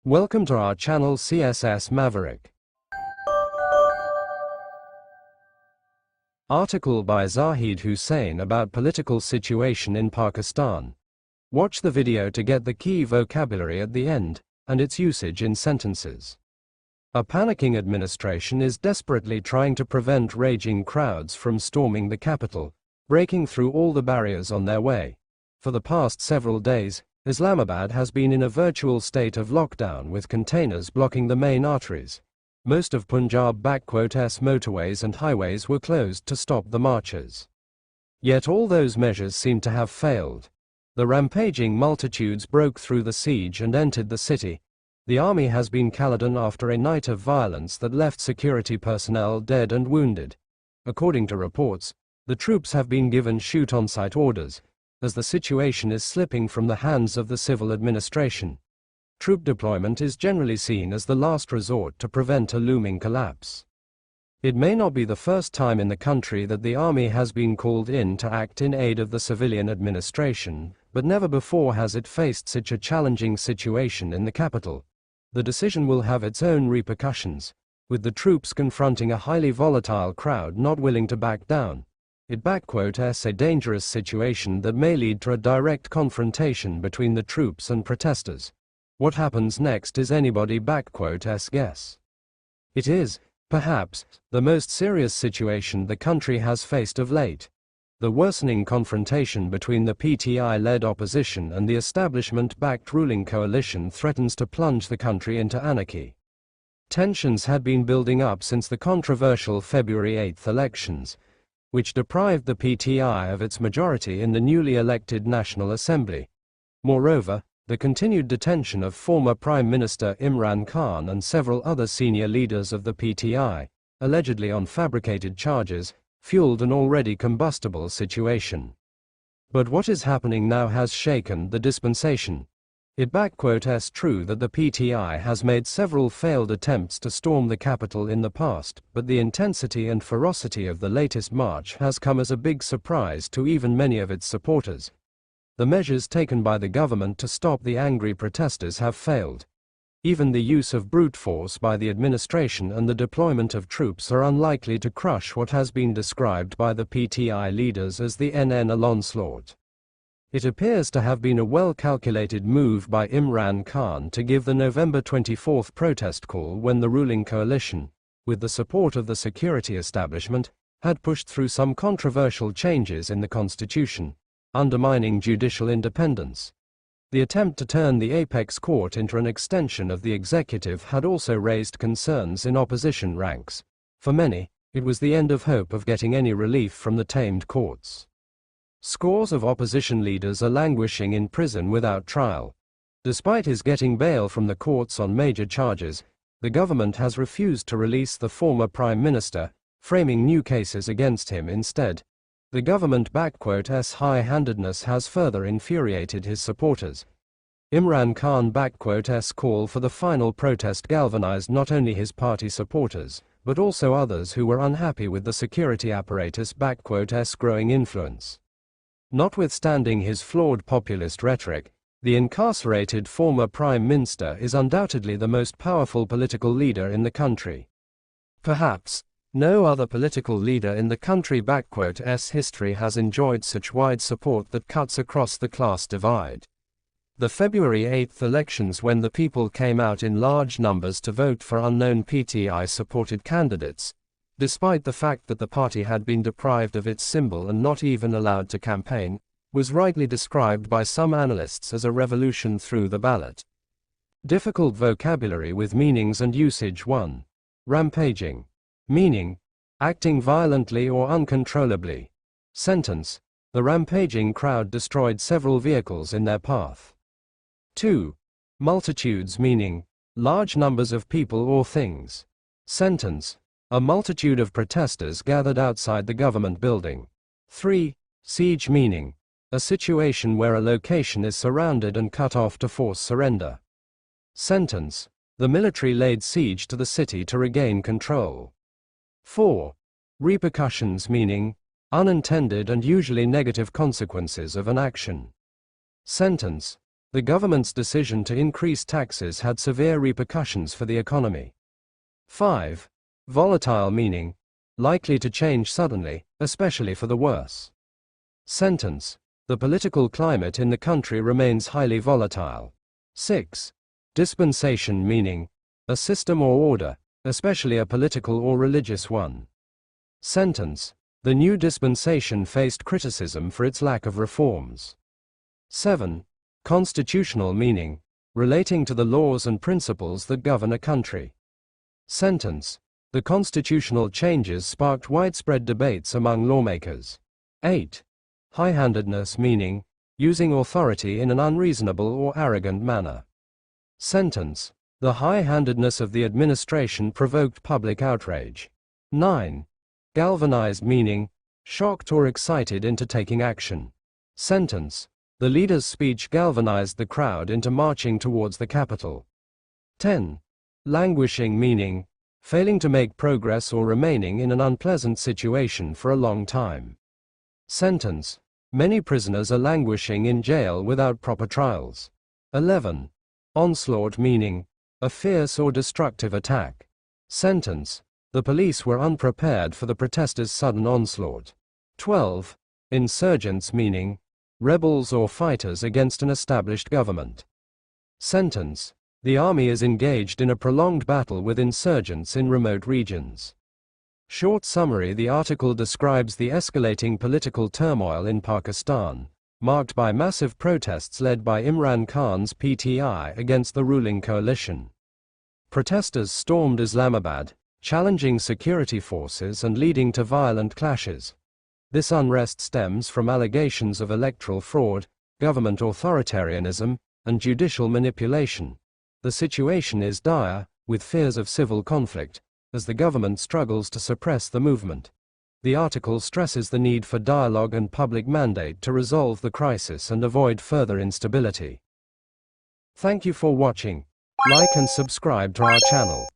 Welcome to our channel CSS Maverick. Article by Zahid Hussain about political situation in Pakistan. Watch the video to get the key vocabulary at the end, and its usage in sentences. A panicking administration is desperately trying to prevent raging crowds from storming the capital, breaking through all the barriers on their way. For the past several days, Islamabad has been in a virtual state of lockdown with containers blocking the main arteries. Most of Punjab-S motorways and highways were closed to stop the marchers. Yet all those measures seem to have failed. The rampaging multitudes broke through the siege and entered the city. The army has been cowed after a night of violence that left security personnel dead and wounded. According to reports, the troops have been given shoot-on-sight orders, as the situation is slipping from the hands of the civil administration. Troop deployment is generally seen as the last resort to prevent a looming collapse. It may not be the first time in the country that the army has been called in to act in aid of the civilian administration, but never before has it faced such a challenging situation in the capital. The decision will have its own repercussions, with the troops confronting a highly volatile crowd not willing to back down. It's a dangerous situation that may lead to a direct confrontation between the troops and protesters. What happens next is anybody's guess. It is, perhaps, the most serious situation the country has faced of late. The worsening confrontation between the PTI-led opposition and the establishment-backed ruling coalition threatens to plunge the country into anarchy. Tensions had been building up since the controversial February 8 elections, which deprived the PTI of its majority in the newly elected National Assembly. Moreover, the continued detention of former Prime Minister Imran Khan and several other senior leaders of the PTI, allegedly on fabricated charges, fueled an already combustible situation. But what is happening now has shaken the dispensation. It's true that the PTI has made several failed attempts to storm the capital in the past, but the intensity and ferocity of the latest march has come as a big surprise to even many of its supporters. The measures taken by the government to stop the angry protesters have failed. Even the use of brute force by the administration and the deployment of troops are unlikely to crush what has been described by the PTI leaders as the NN onslaught. It appears to have been a well-calculated move by Imran Khan to give the November 24 protest call when the ruling coalition, with the support of the security establishment, had pushed through some controversial changes in the constitution, undermining judicial independence. The attempt to turn the apex court into an extension of the executive had also raised concerns in opposition ranks. For many, it was the end of hope of getting any relief from the tamed courts. Scores of opposition leaders are languishing in prison without trial. Despite his getting bail from the courts on major charges, the government has refused to release the former prime minister, framing new cases against him instead. The government-s high-handedness has further infuriated his supporters. Imran Khan-s call for the final protest galvanized not only his party supporters, but also others who were unhappy with the security apparatus-s growing influence. Notwithstanding his flawed populist rhetoric, the incarcerated former prime minister is undoubtedly the most powerful political leader in the country. Perhaps no other political leader in the country's history has enjoyed such wide support that cuts across the class divide. The February 8 elections, when the people came out in large numbers to vote for unknown PTI-supported candidates, despite the fact that the party had been deprived of its symbol and not even allowed to campaign, was rightly described by some analysts as a revolution through the ballot. Difficult vocabulary with meanings and usage. 1. Rampaging. Meaning: acting violently or uncontrollably. Sentence: the rampaging crowd destroyed several vehicles in their path. 2. Multitudes. Meaning: large numbers of people or things. Sentence: a multitude of protesters gathered outside the government building. 3. Siege. Meaning: a situation where a location is surrounded and cut off to force surrender. Sentence: the military laid siege to the city to regain control. 4. Repercussions. Meaning: unintended and usually negative consequences of an action. Sentence: The government's decision to increase taxes had severe repercussions for the economy. 5. Volatile meaning, likely to change suddenly, especially for the worse. Sentence. The political climate in the country remains highly volatile. 6. Dispensation meaning, a system or order, especially a political or religious one. Sentence. The new dispensation faced criticism for its lack of reforms. 7. Constitutional meaning, relating to the laws and principles that govern a country. Sentence. The constitutional changes sparked widespread debates among lawmakers. 8. High-handedness meaning, using authority in an unreasonable or arrogant manner. Sentence. The high-handedness of the administration provoked public outrage. 9. Galvanized meaning, shocked or excited into taking action. Sentence. The leader's speech galvanized the crowd into marching towards the capital. 10. Languishing meaning, failing to make progress or remaining in an unpleasant situation for a long time. Sentence. Many prisoners are languishing in jail without proper trials. 11. Onslaught meaning, a fierce or destructive attack. Sentence. The police were unprepared for the protesters' sudden onslaught. 12. Insurgents meaning, rebels or fighters against an established government. Sentence. The army is engaged in a prolonged battle with insurgents in remote regions. Short summary. The article describes the escalating political turmoil in Pakistan, marked by massive protests led by Imran Khan's PTI against the ruling coalition. Protesters stormed Islamabad, challenging security forces and leading to violent clashes. This unrest stems from allegations of electoral fraud, government authoritarianism, and judicial manipulation. The situation is dire, with fears of civil conflict, as the government struggles to suppress the movement. The article stresses the need for dialogue and public mandate to resolve the crisis and avoid further instability. Thank you for watching. Like and subscribe to our channel.